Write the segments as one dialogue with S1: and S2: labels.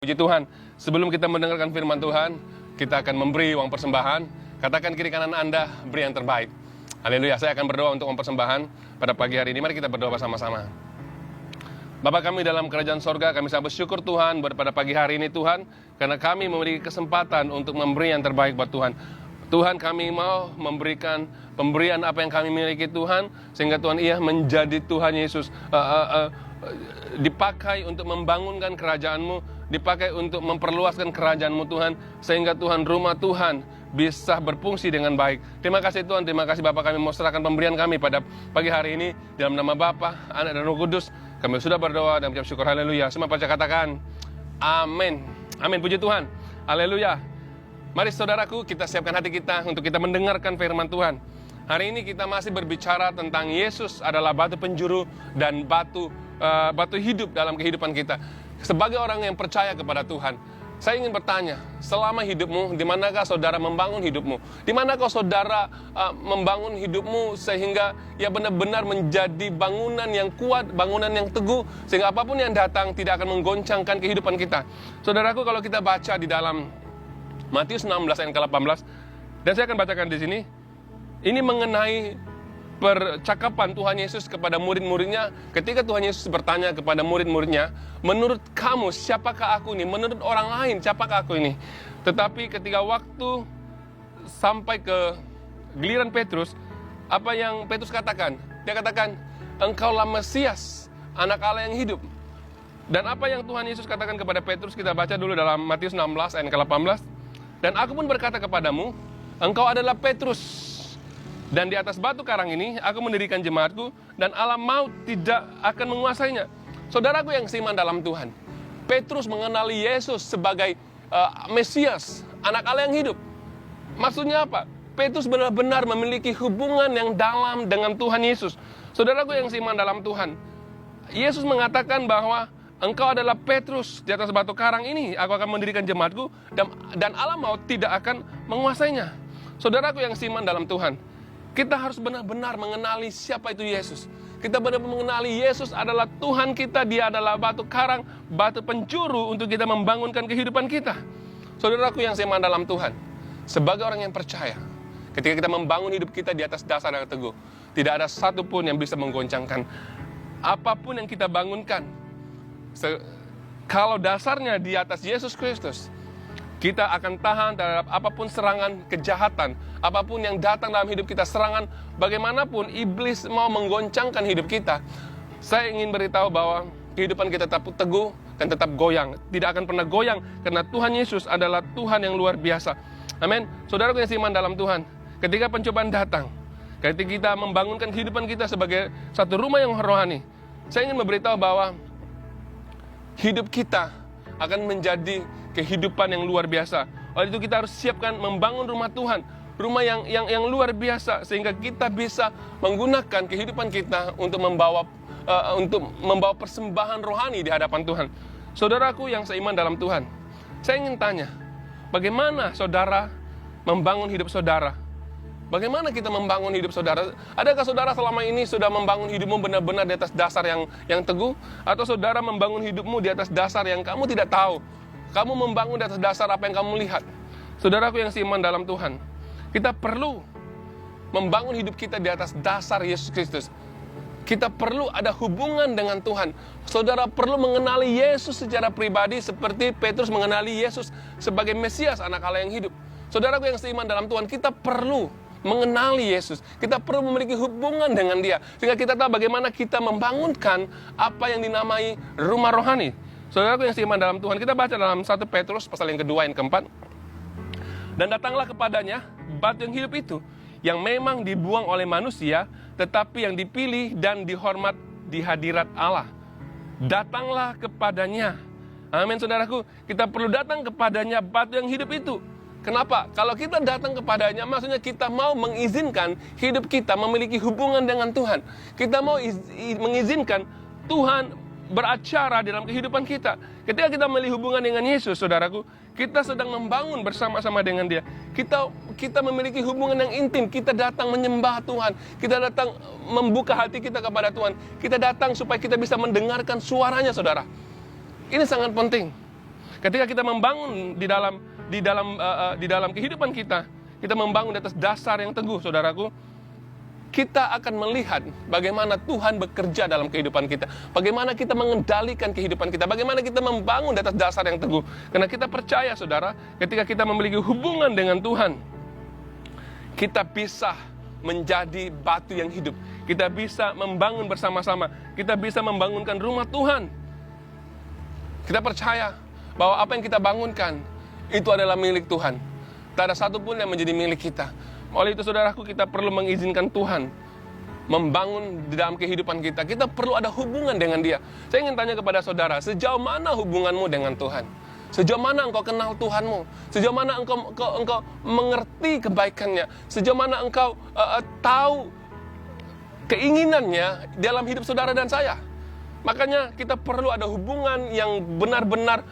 S1: Puji Tuhan, sebelum kita mendengarkan firman Tuhan, kita akan memberi uang persembahan. Katakan kiri kanan Anda, beri yang terbaik. Haleluya, saya akan berdoa untuk uang persembahan pada pagi hari ini. Mari kita berdoa bersama-sama. Bapa kami dalam kerajaan sorga, kami sangat bersyukur Tuhan pada pagi hari ini Tuhan, karena kami memiliki kesempatan untuk memberi yang terbaik buat Tuhan. Tuhan, kami mau memberikan pemberian apa yang kami miliki Tuhan, sehingga Tuhan menjadi Tuhan Yesus dipakai untuk membangunkan kerajaan-Mu, dipakai untuk memperluaskan kerajaan-Mu Tuhan, sehingga Tuhan rumah Tuhan bisa berfungsi dengan baik. Terima kasih Tuhan, terima kasih Bapa, kami mau serahkan pemberian kami pada pagi hari ini dalam nama Bapa, Anak dan Roh Kudus. Kami sudah berdoa dan mengucap syukur, haleluya. Semua baca katakan amin. Amin, puji Tuhan, haleluya. Mari saudaraku, kita siapkan hati kita untuk kita mendengarkan firman Tuhan. Hari ini kita masih berbicara tentang Yesus adalah batu penjuru dan batu hidup dalam kehidupan kita. Sebagai orang yang percaya kepada Tuhan, saya ingin bertanya, selama hidupmu, di manakah saudara membangun hidupmu? Di manakah saudara membangun hidupmu sehingga ya benar-benar menjadi bangunan yang kuat, bangunan yang teguh, sehingga apapun yang datang tidak akan menggoncangkan kehidupan kita. Saudaraku, kalau kita baca di dalam Matius 16 ayat ke-18, dan saya akan bacakan di sini, ini mengenai percakapan Tuhan Yesus kepada murid-muridnya. Ketika Tuhan Yesus bertanya kepada murid-muridnya, menurut kamu siapakah aku ini? Menurut orang lain siapakah aku ini? Tetapi ketika waktu sampai ke giliran Petrus, apa yang Petrus katakan? Dia katakan, engkaulah Mesias, anak Allah yang hidup. Dan apa yang Tuhan Yesus katakan kepada Petrus, kita baca dulu dalam Matius 16 ayat ke-18. Dan aku pun berkata kepadamu, engkau adalah Petrus, dan di atas batu karang ini aku mendirikan jemaatku, dan alam maut tidak akan menguasainya. Saudaraku yang seiman dalam Tuhan, Petrus mengenali Yesus sebagai Mesias, anak Allah yang hidup. Maksudnya apa? Petrus benar-benar memiliki hubungan yang dalam dengan Tuhan Yesus. Saudaraku yang seiman dalam Tuhan, Yesus mengatakan bahwa engkau adalah Petrus, di atas batu karang ini aku akan mendirikan jemaatku, dan alam maut tidak akan menguasainya. Saudaraku yang seiman dalam Tuhan, kita harus benar-benar mengenali siapa itu Yesus. Kita benar-benar mengenali Yesus adalah Tuhan kita. Dia adalah batu karang, batu penjuru untuk kita membangunkan kehidupan kita. Saudaraku yang seiman dalam Tuhan, sebagai orang yang percaya, ketika kita membangun hidup kita di atas dasar yang teguh, tidak ada satupun yang bisa menggoncangkan. Apapun yang kita bangunkan, kalau dasarnya di atas Yesus Kristus, kita akan tahan terhadap apapun serangan kejahatan, apapun yang datang dalam hidup kita, serangan bagaimanapun iblis mau menggoncangkan hidup kita. Saya ingin beritahu bahwa kehidupan kita tetap teguh dan tetap goyang. Tidak akan pernah goyang karena Tuhan Yesus adalah Tuhan yang luar biasa. Amin. Saudaraku yang seiman dalam Tuhan, ketika pencobaan datang, ketika kita membangunkan kehidupan kita sebagai satu rumah yang rohani, saya ingin memberitahu bahwa hidup kita akan menjadi kehidupan yang luar biasa. Oleh itu kita harus siapkan membangun rumah Tuhan, rumah yang luar biasa, sehingga kita bisa menggunakan kehidupan kita untuk membawa persembahan rohani di hadapan Tuhan. Saudaraku yang seiman dalam Tuhan, saya ingin tanya, bagaimana saudara membangun hidup saudara? Bagaimana kita membangun hidup saudara? Adakah saudara selama ini sudah membangun hidupmu benar-benar di atas dasar yang teguh? Atau saudara membangun hidupmu di atas dasar yang kamu tidak tahu? Kamu membangun di atas dasar apa yang kamu lihat? Saudaraku yang seiman dalam Tuhan, kita perlu membangun hidup kita di atas dasar Yesus Kristus. Kita perlu ada hubungan dengan Tuhan. Saudara perlu mengenali Yesus secara pribadi seperti Petrus mengenali Yesus sebagai Mesias, anak Allah yang hidup. Saudaraku yang seiman dalam Tuhan, kita perlu mengenali Yesus. Kita perlu memiliki hubungan dengan Dia, sehingga kita tahu bagaimana kita membangunkan apa yang dinamai rumah rohani. Saudaraku yang seiman dalam Tuhan, kita baca dalam 1 Petrus pasal yang kedua, yang keempat. Dan datanglah kepadanya batu yang hidup itu, yang memang dibuang oleh manusia, tetapi yang dipilih dan dihormat di hadirat Allah. Datanglah kepadanya. Amin, saudaraku. Kita perlu datang kepadanya, batu yang hidup itu. Kenapa? Kalau kita datang kepadanya, maksudnya kita mau mengizinkan hidup kita memiliki hubungan dengan Tuhan. Kita mau mengizinkan Tuhan beracara dalam kehidupan kita. Ketika kita memiliki hubungan dengan Yesus, saudaraku, kita sedang membangun bersama-sama dengan Dia. Kita memiliki hubungan yang intim. Kita datang menyembah Tuhan. Kita datang membuka hati kita kepada Tuhan. Kita datang supaya kita bisa mendengarkan suaranya, saudara. Ini sangat penting. Ketika kita membangun di dalam kehidupan kita, kita membangun di atas dasar yang teguh, saudaraku, kita akan melihat bagaimana Tuhan bekerja dalam kehidupan kita. Bagaimana kita mengendalikan kehidupan kita. Bagaimana kita membangun di atas dasar yang teguh. Karena kita percaya, saudara, ketika kita memiliki hubungan dengan Tuhan, kita bisa menjadi batu yang hidup. Kita bisa membangun bersama-sama. Kita bisa membangunkan rumah Tuhan. Kita percaya bahwa apa yang kita bangunkan itu adalah milik Tuhan. Tak ada satupun yang menjadi milik kita. Oleh itu, saudaraku, kita perlu mengizinkan Tuhan membangun di dalam kehidupan kita. Kita perlu ada hubungan dengan Dia. Saya ingin tanya kepada saudara, sejauh mana hubunganmu dengan Tuhan? Sejauh mana engkau kenal Tuhanmu? Sejauh mana engkau mengerti kebaikannya? Sejauh mana engkau tahu keinginannya dalam hidup saudara dan saya? Makanya kita perlu ada hubungan yang benar-benar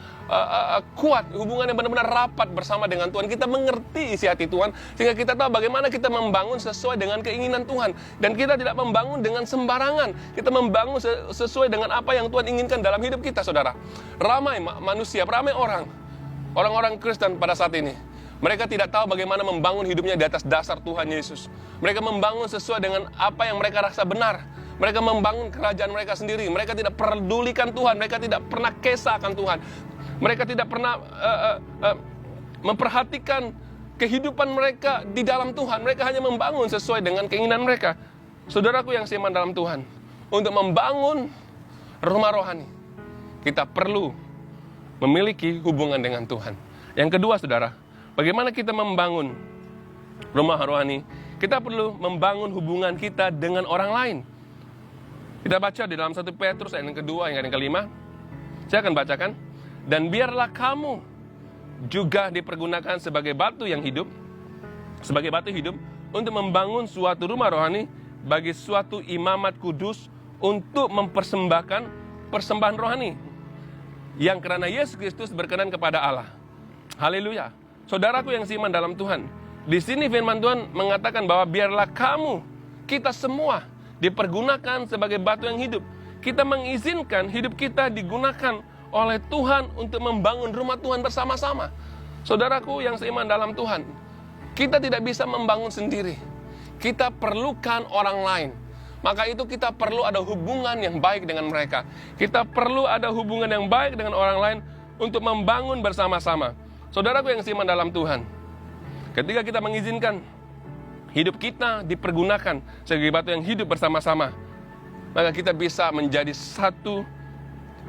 S1: kuat, hubungan yang benar-benar rapat bersama dengan Tuhan. Kita mengerti isi hati Tuhan, sehingga kita tahu bagaimana kita membangun sesuai dengan keinginan Tuhan. Dan kita tidak membangun dengan sembarangan. Kita membangun sesuai dengan apa yang Tuhan inginkan dalam hidup kita, saudara. Ramai manusia, ramai orang-orang Kristen pada saat ini, mereka tidak tahu bagaimana membangun hidupnya di atas dasar Tuhan Yesus. Mereka membangun sesuai dengan apa yang mereka rasa benar. Mereka membangun kerajaan mereka sendiri. Mereka tidak pedulikan Tuhan. Mereka tidak pernah kisahkan Tuhan. Mereka tidak pernah memperhatikan kehidupan mereka di dalam Tuhan. Mereka hanya membangun sesuai dengan keinginan mereka. Saudaraku yang seiman dalam Tuhan, untuk membangun rumah rohani, kita perlu memiliki hubungan dengan Tuhan. Yang kedua, saudara, bagaimana kita membangun rumah rohani? Kita perlu membangun hubungan kita dengan orang lain. Kita baca di dalam 1 Petrus ayat yang kedua, ayat yang kelima. Saya akan bacakan. Dan biarlah kamu juga dipergunakan sebagai batu yang hidup, sebagai batu hidup, untuk membangun suatu rumah rohani bagi suatu imamat kudus, untuk mempersembahkan persembahan rohani yang karena Yesus Kristus berkenan kepada Allah. Haleluya. Saudaraku yang seiman dalam Tuhan, di sini firman Tuhan mengatakan bahwa biarlah kamu, kita semua, dipergunakan sebagai batu yang hidup. Kita mengizinkan hidup kita digunakan oleh Tuhan untuk membangun rumah Tuhan bersama-sama. Saudaraku yang seiman dalam Tuhan, kita tidak bisa membangun sendiri. Kita perlukan orang lain. Maka itu kita perlu ada hubungan yang baik dengan mereka. Kita perlu ada hubungan yang baik dengan orang lain untuk membangun bersama-sama. Saudaraku yang seiman dalam Tuhan, ketika kita mengizinkan hidup kita dipergunakan sebagai batu yang hidup bersama-sama, maka kita bisa menjadi satu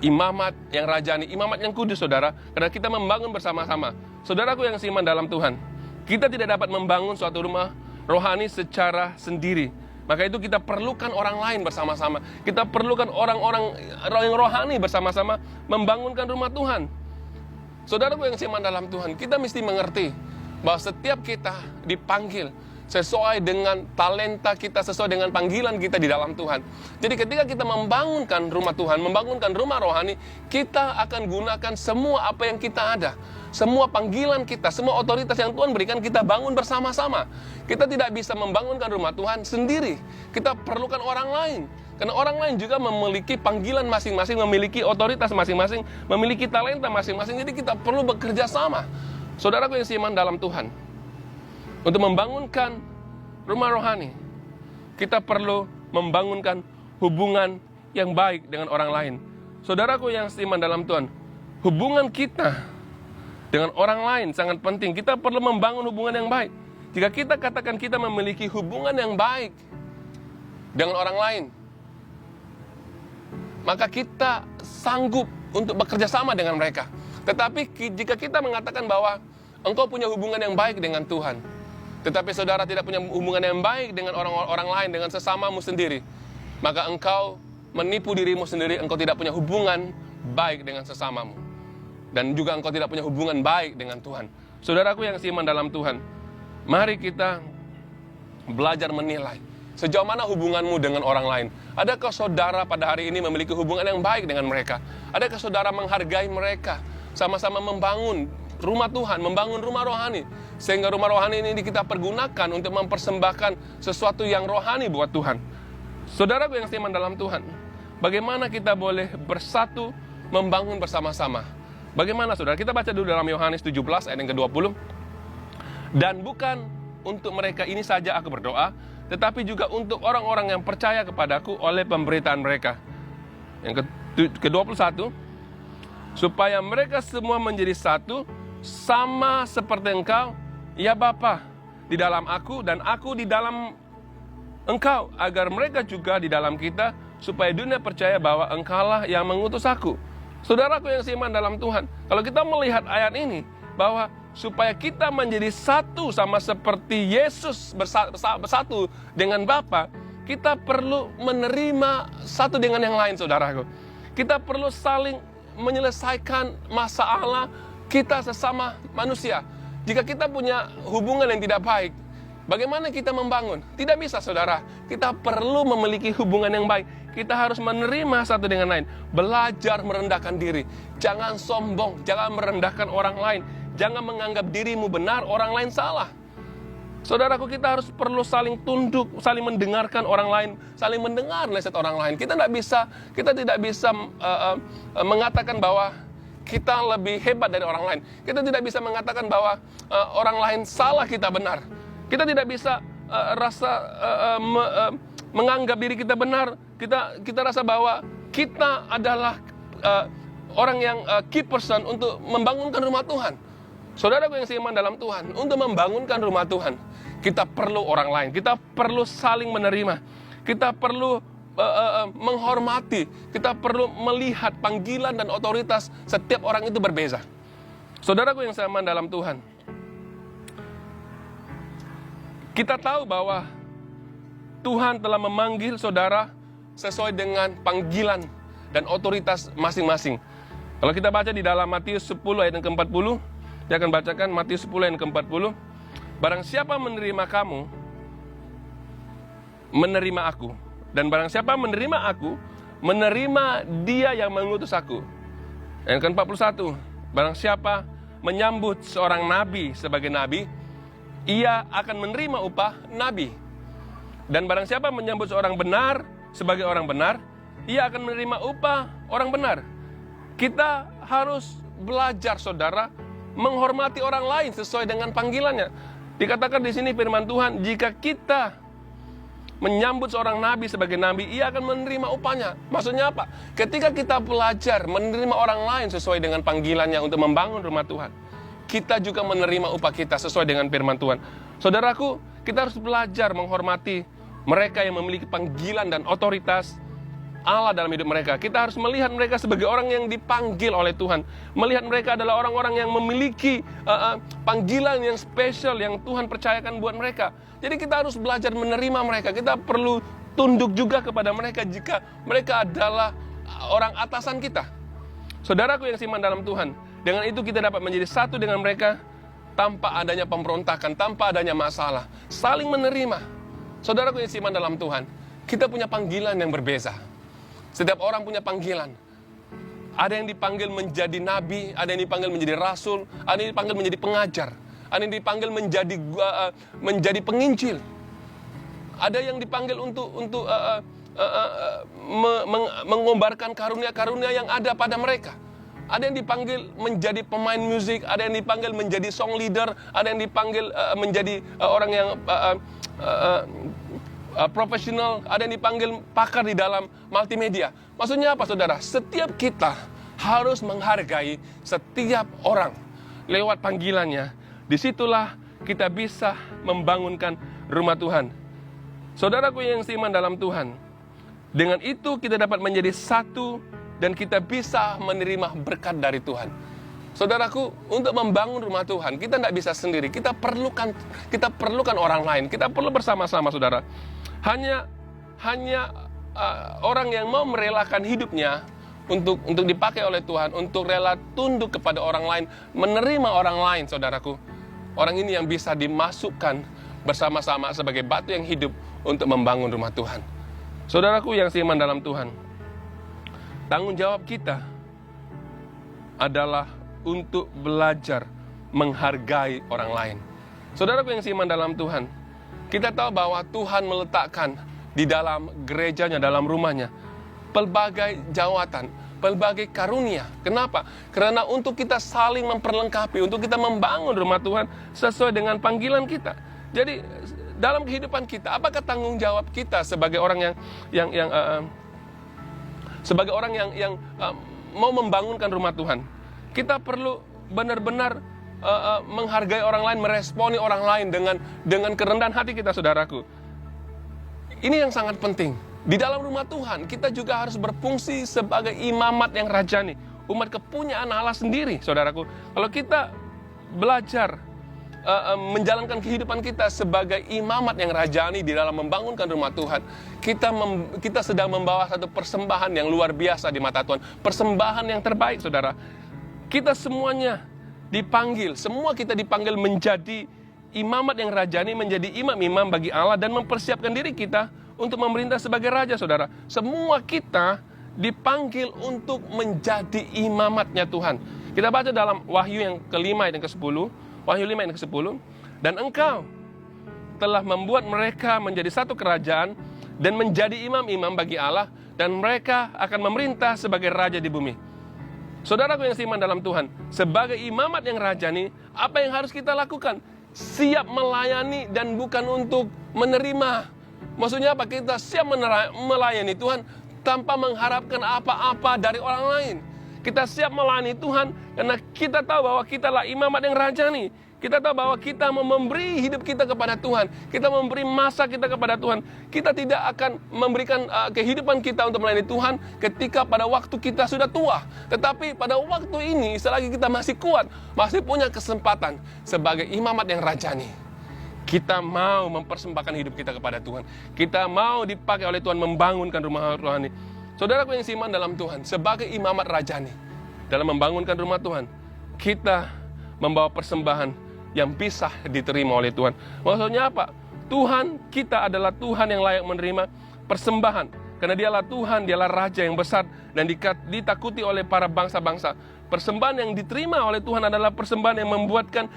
S1: imamat yang rajani, imamat yang kudus, saudara. Karena kita membangun bersama-sama. Saudaraku yang seiman dalam Tuhan, kita tidak dapat membangun suatu rumah rohani secara sendiri. Maka itu kita perlukan orang lain bersama-sama. Kita perlukan orang-orang yang rohani bersama-sama membangunkan rumah Tuhan. Saudaraku yang seiman dalam Tuhan, kita mesti mengerti bahwa setiap kita dipanggil sesuai dengan talenta kita, sesuai dengan panggilan kita di dalam Tuhan. Jadi ketika kita membangunkan rumah Tuhan, membangunkan rumah rohani, kita akan gunakan semua apa yang kita ada. Semua panggilan kita, semua otoritas yang Tuhan berikan, kita bangun bersama-sama. Kita tidak bisa membangunkan rumah Tuhan sendiri. Kita perlukan orang lain. Karena orang lain juga memiliki panggilan masing-masing, memiliki otoritas masing-masing, memiliki talenta masing-masing. Jadi kita perlu bekerja sama. Saudaraku yang seiman dalam Tuhan, untuk membangunkan rumah rohani, kita perlu membangunkan hubungan yang baik dengan orang lain. Saudaraku yang seiman dalam Tuhan, hubungan kita dengan orang lain sangat penting. Kita perlu membangun hubungan yang baik. Jika kita katakan kita memiliki hubungan yang baik dengan orang lain, maka kita sanggup untuk bekerja sama dengan mereka. Tetapi jika kita mengatakan bahwa engkau punya hubungan yang baik dengan Tuhan, tetapi saudara tidak punya hubungan yang baik dengan orang-orang lain, dengan sesamamu sendiri, maka engkau menipu dirimu sendiri. Engkau tidak punya hubungan baik dengan sesamamu, dan juga engkau tidak punya hubungan baik dengan Tuhan. Saudaraku yang seiman dalam Tuhan, mari kita belajar menilai sejauh mana hubunganmu dengan orang lain. Adakah saudara pada hari ini memiliki hubungan yang baik dengan mereka? Adakah saudara menghargai mereka? Sama-sama membangun rumah Tuhan, membangun rumah rohani, sehingga rumah rohani ini kita pergunakan untuk mempersembahkan sesuatu yang rohani buat Tuhan. Saudaraku yang seiman dalam Tuhan, bagaimana kita boleh bersatu membangun bersama-sama? Bagaimana saudara? Kita baca dulu dalam Yohanes 17 ayat yang ke-20. Dan bukan untuk mereka ini saja aku berdoa, tetapi juga untuk orang-orang yang percaya kepadaku oleh pemberitaan mereka. Yang ke-21, supaya mereka semua menjadi satu, sama seperti engkau, ya Bapa, di dalam aku dan aku di dalam engkau, agar mereka juga di dalam kita, supaya dunia percaya bahwa engkaulah yang mengutus aku. Saudaraku yang seiman dalam Tuhan, kalau kita melihat ayat ini, bahwa supaya kita menjadi satu sama seperti Yesus bersatu dengan Bapa, kita perlu menerima satu dengan yang lain, saudaraku. Kita perlu saling menyelesaikan masalah kita sesama manusia. Jika kita punya hubungan yang tidak baik, bagaimana kita membangun? Tidak bisa, saudara. Kita perlu memiliki hubungan yang baik. Kita harus menerima satu dengan lain. Belajar merendahkan diri. Jangan sombong, jangan merendahkan orang lain. Jangan menganggap dirimu benar, orang lain salah. Saudaraku, kita harus perlu saling tunduk, saling mendengarkan orang lain, saling mendengar nasihat orang lain. Kita tidak bisa mengatakan bahwa kita lebih hebat dari orang lain. Kita tidak bisa mengatakan bahwa orang lain salah, kita benar. Kita tidak bisa menganggap diri kita benar. Kita rasa bahwa kita adalah orang yang key person untuk membangunkan rumah Tuhan. Saudaraku yang seiman dalam Tuhan, untuk membangunkan rumah Tuhan, kita perlu orang lain. Kita perlu saling menerima. Kita perlu menghormati. Kita perlu melihat panggilan dan otoritas setiap orang itu berbeza. Saudaraku yang seiman dalam Tuhan, kita tahu bahwa Tuhan telah memanggil saudara sesuai dengan panggilan dan otoritas masing-masing. Kalau kita baca di dalam Matius 10 ayat yang ke-40, saya akan bacakan Matius 10 ayat yang ke-40. Barang siapa menerima kamu, menerima aku. Dan barang siapa menerima aku, menerima dia yang mengutus aku. Yang ke-41, barang siapa menyambut seorang nabi sebagai nabi, ia akan menerima upah nabi. Dan barang siapa menyambut seorang benar sebagai orang benar, ia akan menerima upah orang benar. Kita harus belajar, saudara, menghormati orang lain sesuai dengan panggilannya. Dikatakan di sini firman Tuhan, jika kita menyambut seorang nabi sebagai nabi, ia akan menerima upahnya. Maksudnya apa? Ketika kita belajar menerima orang lain sesuai dengan panggilannya untuk membangun rumah Tuhan, kita juga menerima upah kita sesuai dengan firman Tuhan. Saudaraku, kita harus belajar menghormati mereka yang memiliki panggilan dan otoritas Allah dalam hidup mereka. Kita harus melihat mereka sebagai orang yang dipanggil oleh Tuhan. Melihat mereka adalah orang-orang yang memiliki panggilan yang spesial yang Tuhan percayakan buat mereka. Jadi kita harus belajar menerima mereka. Kita perlu tunduk juga kepada mereka jika mereka adalah orang atasan kita. Saudaraku yang seiman dalam Tuhan, dengan itu kita dapat menjadi satu dengan mereka tanpa adanya pemberontakan, tanpa adanya masalah. Saling menerima. Saudaraku yang seiman dalam Tuhan, kita punya panggilan yang berbeza. Setiap orang punya panggilan. Ada yang dipanggil menjadi nabi, ada yang dipanggil menjadi rasul, ada yang dipanggil menjadi pengajar, ada yang dipanggil menjadi penginjil. Ada yang dipanggil untuk mengombarkan karunia-karunia yang ada pada mereka. Ada yang dipanggil menjadi pemain musik, ada yang dipanggil menjadi song leader, ada yang dipanggil menjadi orang yang profesional, ada yang dipanggil pakar di dalam multimedia. Maksudnya apa, saudara? Setiap kita harus menghargai setiap orang lewat panggilannya. Disitulah kita bisa membangunkan rumah Tuhan. Saudaraku yang seiman dalam Tuhan, dengan itu kita dapat menjadi satu dan kita bisa menerima berkat dari Tuhan. Saudaraku, untuk membangun rumah Tuhan, kita tidak bisa sendiri. Kita perlukan orang lain. Kita perlu bersama-sama, saudara. Hanya orang yang mau merelakan hidupnya untuk dipakai oleh Tuhan, untuk rela tunduk kepada orang lain, menerima orang lain, saudaraku. Orang ini yang bisa dimasukkan bersama-sama sebagai batu yang hidup untuk membangun rumah Tuhan. Saudaraku yang seiman dalam Tuhan, tanggung jawab kita adalah untuk belajar menghargai orang lain. Saudaraku yang seiman dalam Tuhan, kita tahu bahwa Tuhan meletakkan di dalam gerejanya, dalam rumahnya, pelbagai jawatan, pelbagai karunia. Kenapa? Karena untuk kita saling memperlengkapi, untuk kita membangun rumah Tuhan sesuai dengan panggilan kita. Jadi dalam kehidupan kita, apakah tanggung jawab kita sebagai orang yang mau membangunkan rumah Tuhan? Kita perlu benar-benar menghargai orang lain, meresponi orang lain dengan kerendahan hati kita, saudaraku. Ini yang sangat penting. Di dalam rumah Tuhan, kita juga harus berfungsi sebagai imamat yang rajani, umat kepunyaan Allah sendiri, saudaraku. Kalau kita belajar menjalankan kehidupan kita sebagai imamat yang rajani di dalam membangunkan rumah Tuhan, kita sedang membawa satu persembahan yang luar biasa di mata Tuhan, persembahan yang terbaik, saudara. Kita semuanya dipanggil, semua kita dipanggil menjadi imamat yang rajani, menjadi imam-imam bagi Allah dan mempersiapkan diri kita untuk memerintah sebagai raja, saudara. Semua kita dipanggil untuk menjadi imamatnya Tuhan. Kita baca dalam Wahyu yang kelima ayat yang ke-10, Wahyu 5 ayat yang ke-10, dan engkau telah membuat mereka menjadi satu kerajaan dan menjadi imam-imam bagi Allah, dan mereka akan memerintah sebagai raja di bumi. Saudaraku yang seiman dalam Tuhan, sebagai imamat yang rajani, apa yang harus kita lakukan? Siap melayani dan bukan untuk menerima. Maksudnya apa? Kita siap melayani Tuhan tanpa mengharapkan apa-apa dari orang lain. Kita siap melayani Tuhan karena kita tahu bahwa kita lah imamat yang rajani. Kita tahu bahwa kita memberi hidup kita kepada Tuhan. Kita memberi masa kita kepada Tuhan. Kita tidak akan memberikan kehidupan kita untuk melayani Tuhan ketika pada waktu kita sudah tua. Tetapi pada waktu ini, selagi kita masih kuat, masih punya kesempatan sebagai imamat yang rajani, kita mau mempersembahkan hidup kita kepada Tuhan. Kita mau dipakai oleh Tuhan membangunkan rumah rohani. Saudaraku yang seiman dalam Tuhan, sebagai imamat rajani dalam membangunkan rumah Tuhan, kita membawa persembahan yang bisa diterima oleh Tuhan. Maksudnya apa? Tuhan kita adalah Tuhan yang layak menerima persembahan, karena dialah Tuhan, dialah Raja yang besar dan ditakuti oleh para bangsa-bangsa. Persembahan yang diterima oleh Tuhan adalah persembahan yang membuatkan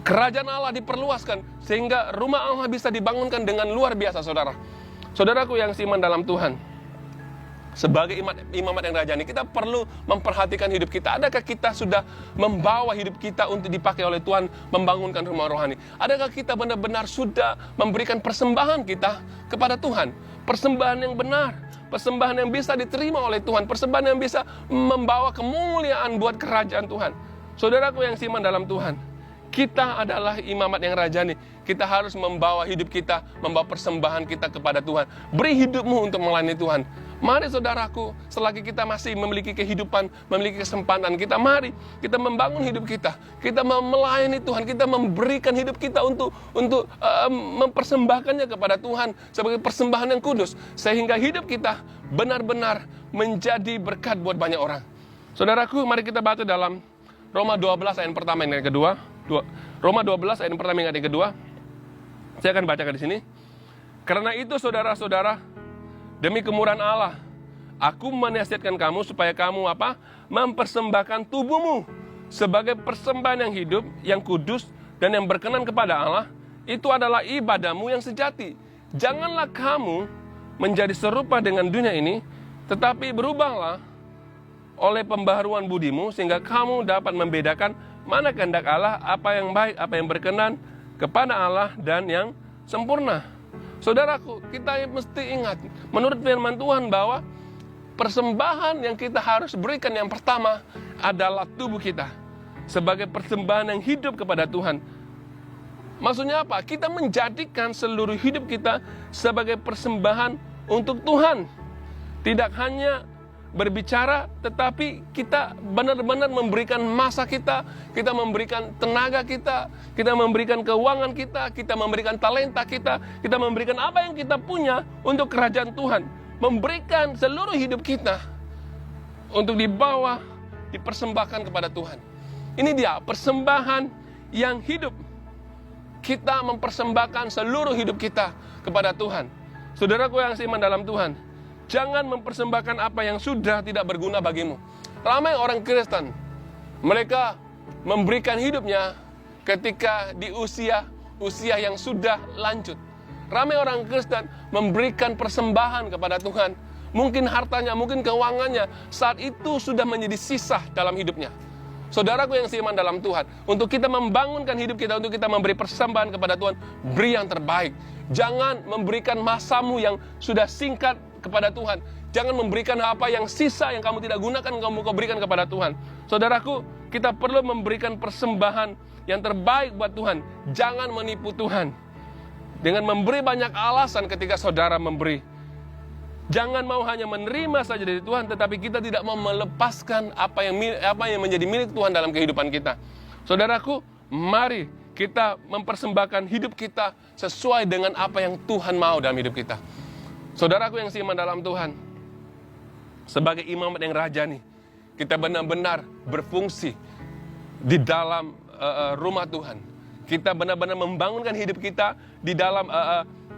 S1: kerajaan Allah diperluaskan, sehingga rumah Allah bisa dibangunkan dengan luar biasa, saudara. Saudaraku yang seiman dalam Tuhan, sebagai imamat yang rajani, kita perlu memperhatikan hidup kita. Adakah kita sudah membawa hidup kita untuk dipakai oleh Tuhan membangunkan rumah rohani? Adakah kita benar-benar sudah memberikan persembahan kita kepada Tuhan? Persembahan yang benar, persembahan yang bisa diterima oleh Tuhan, persembahan yang bisa membawa kemuliaan buat kerajaan Tuhan. Saudaraku yang seiman dalam Tuhan, kita adalah imamat yang rajani. Kita harus membawa hidup kita, membawa persembahan kita kepada Tuhan. Beri hidupmu untuk melayani Tuhan. Mari saudaraku, selagi kita masih memiliki kehidupan, memiliki kesempatan, mari kita membangun hidup kita. Kita melayani Tuhan, kita memberikan hidup kita untuk mempersembahkannya kepada Tuhan sebagai persembahan yang kudus, sehingga hidup kita benar-benar menjadi berkat buat banyak orang. Saudaraku, mari kita baca dalam Roma 12 ayat pertama dan kedua. Roma 12 ayat pertama dan kedua. Saya akan bacakan di sini. Karena itu saudara-saudara, demi kemurahan Allah, aku menasihatkan kamu supaya kamu mempersembahkan tubuhmu sebagai persembahan yang hidup, yang kudus dan yang berkenan kepada Allah. Itu adalah ibadahmu yang sejati. Janganlah kamu menjadi serupa dengan dunia ini, tetapi berubahlah oleh pembaharuan budimu, sehingga kamu dapat membedakan mana kehendak Allah, apa yang baik, apa yang berkenan kepada Allah dan yang sempurna. Saudaraku, kita mesti ingat, menurut firman Tuhan, bahwa persembahan yang kita harus berikan yang pertama adalah tubuh kita sebagai persembahan yang hidup kepada Tuhan. Maksudnya apa? Kita menjadikan seluruh hidup kita sebagai persembahan untuk Tuhan. Tidak hanya berbicara, tetapi kita benar-benar memberikan masa kita, kita memberikan tenaga kita, kita memberikan keuangan kita, kita memberikan talenta kita memberikan apa yang kita punya untuk kerajaan Tuhan. Memberikan seluruh hidup kita untuk dibawa, dipersembahkan kepada Tuhan. Ini dia persembahan yang hidup. Kita mempersembahkan seluruh hidup kita kepada Tuhan. Saudaraku yang seiman dalam Tuhan, jangan mempersembahkan apa yang sudah tidak berguna bagimu. Ramai orang Kristen, mereka memberikan hidupnya ketika di usia yang sudah lanjut. Ramai orang Kristen memberikan persembahan kepada Tuhan, mungkin hartanya, mungkin keuangannya, saat itu sudah menjadi sisa dalam hidupnya. Saudaraku yang seiman dalam Tuhan, untuk kita membangunkan hidup kita, untuk kita memberi persembahan kepada Tuhan, beri yang terbaik. Jangan memberikan masamu yang sudah singkat kepada Tuhan. Jangan memberikan apa yang sisa yang kamu tidak gunakan, kamu berikan kepada Tuhan. Saudaraku, kita perlu memberikan persembahan yang terbaik buat Tuhan. Jangan menipu Tuhan dengan memberi banyak alasan ketika saudara memberi. Jangan mau hanya menerima saja dari Tuhan, tetapi kita tidak mau melepaskan apa yang menjadi milik Tuhan dalam kehidupan kita. Saudaraku, mari kita mempersembahkan hidup kita sesuai dengan apa yang Tuhan mau dalam hidup kita. Saudaraku yang seiman dalam Tuhan, sebagai imamat yang rajani, kita benar-benar berfungsi di dalam rumah Tuhan. Kita benar-benar membangunkan hidup kita di dalam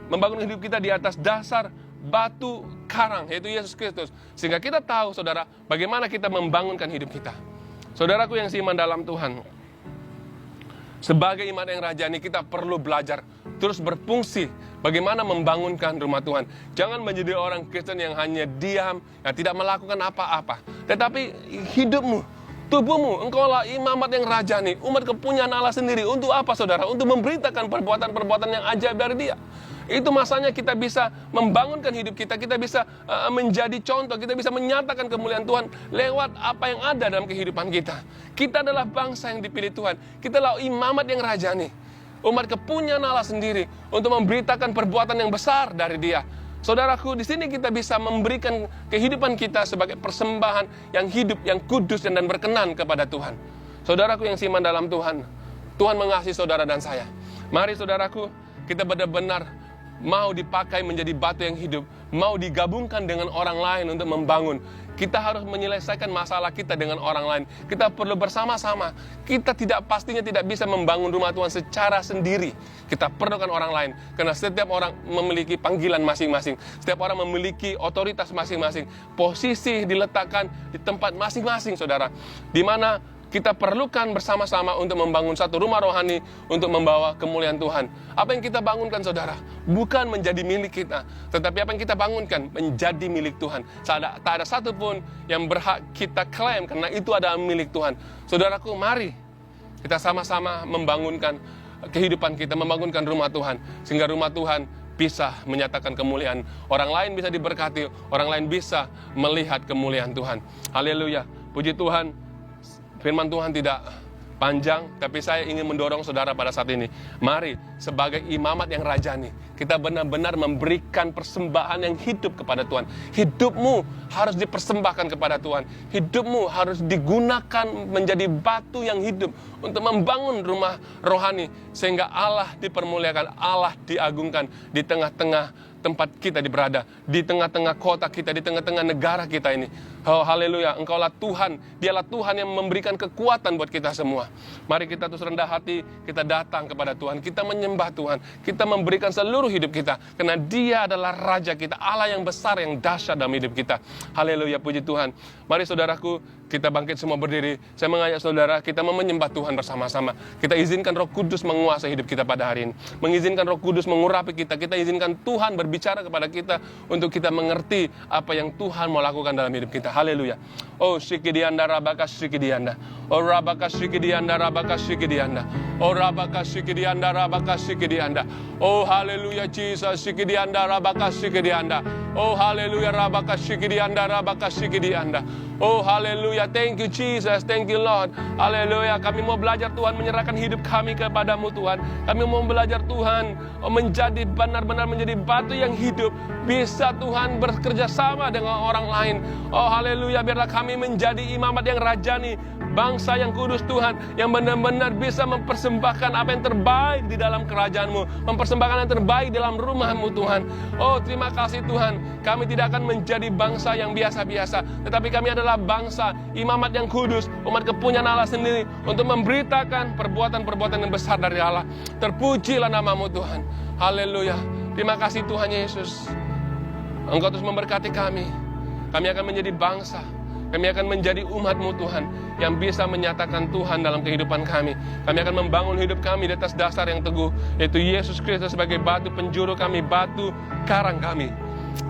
S1: membangun hidup kita di atas dasar batu karang, yaitu Yesus Kristus. Sehingga kita tahu, saudara, bagaimana kita membangunkan hidup kita. Saudaraku yang seiman dalam Tuhan, sebagai iman yang rajani, kita perlu belajar terus berfungsi bagaimana membangunkan rumah Tuhan. Jangan menjadi orang Kristen yang hanya diam, yang tidak melakukan apa-apa. Tetapi hidupmu, tubuhmu, engkaulah imamat yang rajani, umat kepunyaan Allah sendiri. Untuk apa, saudara? Untuk memberitakan perbuatan-perbuatan yang ajaib dari Dia. Itu masanya kita bisa membangunkan hidup kita, kita bisa menjadi contoh, kita bisa menyatakan kemuliaan Tuhan lewat apa yang ada dalam kehidupan kita. Kita adalah bangsa yang dipilih Tuhan, kita adalah imamat yang rajani, umat kepunyaan Allah sendiri, untuk memberitakan perbuatan yang besar dari Dia. Saudaraku, di sini kita bisa memberikan kehidupan kita sebagai persembahan yang hidup, yang kudus dan berkenan kepada Tuhan. Saudaraku yang seiman dalam Tuhan, Tuhan mengasihi saudara dan saya. Mari saudaraku, kita benar-benar mau dipakai menjadi batu yang hidup, mau digabungkan dengan orang lain untuk membangun. Kita harus menyelesaikan masalah kita dengan orang lain. Kita perlu bersama-sama. Kita pastinya tidak bisa membangun rumah Tuhan secara sendiri. Kita perlukan orang lain, karena setiap orang memiliki panggilan masing-masing. Setiap orang memiliki otoritas masing-masing. Posisi diletakkan di tempat masing-masing, saudara, di mana kita perlukan bersama-sama untuk membangun satu rumah rohani untuk membawa kemuliaan Tuhan. Apa yang kita bangunkan, saudara, bukan menjadi milik kita, tetapi apa yang kita bangunkan menjadi milik Tuhan. Tak ada satupun yang berhak kita klaim, karena itu adalah milik Tuhan. Saudaraku, mari kita sama-sama membangunkan kehidupan kita, membangunkan rumah Tuhan, sehingga rumah Tuhan bisa menyatakan kemuliaan. Orang lain bisa diberkati, orang lain bisa melihat kemuliaan Tuhan. Haleluya, puji Tuhan. Firman Tuhan tidak panjang, tapi saya ingin mendorong saudara pada saat ini. Mari sebagai imamat yang rajani, kita benar-benar memberikan persembahan yang hidup kepada Tuhan. Hidupmu harus dipersembahkan kepada Tuhan. Hidupmu harus digunakan menjadi batu yang hidup untuk membangun rumah rohani, sehingga Allah dipermuliakan, Allah diagungkan di tengah-tengah tempat kita berada, di tengah-tengah kota kita, di tengah-tengah negara kita ini. Oh haleluya, Engkaulah Tuhan, Dialah Tuhan yang memberikan kekuatan buat kita semua. Mari kita terus rendah hati, kita datang kepada Tuhan, kita menyembah Tuhan, kita memberikan seluruh hidup kita, karena Dia adalah Raja kita, Allah yang besar, yang dahsyat dalam hidup kita. Haleluya, puji Tuhan. Mari saudaraku, kita bangkit semua berdiri. Saya mengajak saudara, kita mau menyembah Tuhan bersama-sama. Kita izinkan Roh Kudus menguasai hidup kita pada hari ini. Mengizinkan Roh Kudus mengurapi kita. Kita izinkan Tuhan berbicara kepada kita untuk kita mengerti apa yang Tuhan mau lakukan dalam hidup kita. Haleluya. Oh shikidianda rabaka shikidianda. Oh rabaka shikidianda rabaka shikidianda. Oh rabaka shikidianda rabaka shikidianda. Oh haleluya Jesus shikidianda rabaka shikidianda. Oh haleluya rabaka shikidianda rabaka shikidianda. Oh haleluya, thank you Jesus, thank you Lord. Haleluya, kami mau belajar Tuhan menyerahkan hidup kami kepadamu Tuhan. Kami mau belajar Tuhan menjadi benar-benar menjadi batu yang hidup. Bisa Tuhan bekerja sama dengan orang lain. Oh haleluya, biarlah kami menjadi imamat yang rajani, bangsa yang kudus Tuhan, yang benar-benar bisa mempersembahkan apa yang terbaik di dalam kerajaan-Mu, mempersembahkan yang terbaik dalam rumah-Mu Tuhan. Oh terima kasih Tuhan, kami tidak akan menjadi bangsa yang biasa-biasa, tetapi kami adalah bangsa, imamat yang kudus, umat kepunyaan Allah sendiri, untuk memberitakan perbuatan-perbuatan yang besar dari Allah. Terpujilah nama-Mu Tuhan. Haleluya. Terima kasih Tuhan Yesus. Engkau terus memberkati kami. Kami akan menjadi bangsa, kami akan menjadi umat-Mu Tuhan, yang bisa menyatakan Tuhan dalam kehidupan kami. Kami akan membangun hidup kami di atas dasar yang teguh, yaitu Yesus Kristus sebagai batu penjuru kami, batu karang kami.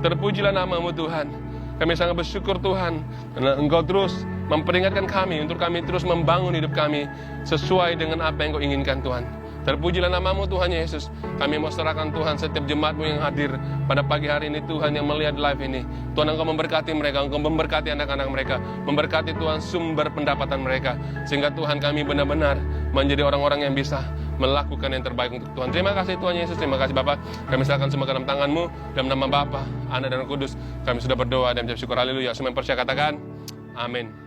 S1: Terpujilah nama-Mu Tuhan. Kami sangat bersyukur Tuhan, karena Engkau terus memperingatkan kami untuk kami terus membangun hidup kami sesuai dengan apa yang Engkau inginkan Tuhan. Terpujilah namamu Tuhan Yesus. Kami mau serahkan Tuhan setiap jemaatmu yang hadir pada pagi hari ini Tuhan, yang melihat live ini. Tuhan, Engkau memberkati mereka, Engkau memberkati anak-anak mereka, memberkati Tuhan sumber pendapatan mereka, sehingga Tuhan kami benar-benar menjadi orang-orang yang bisa melakukan yang terbaik untuk Tuhan. Terima kasih Tuhan Yesus, terima kasih Bapak. Kami serahkan semua ke dalam tangan-Mu, dalam nama Bapa, Anak dan Roh Kudus. Kami sudah berdoa dan mengucap syukur. Haleluya. Semua yang percaya katakan amin.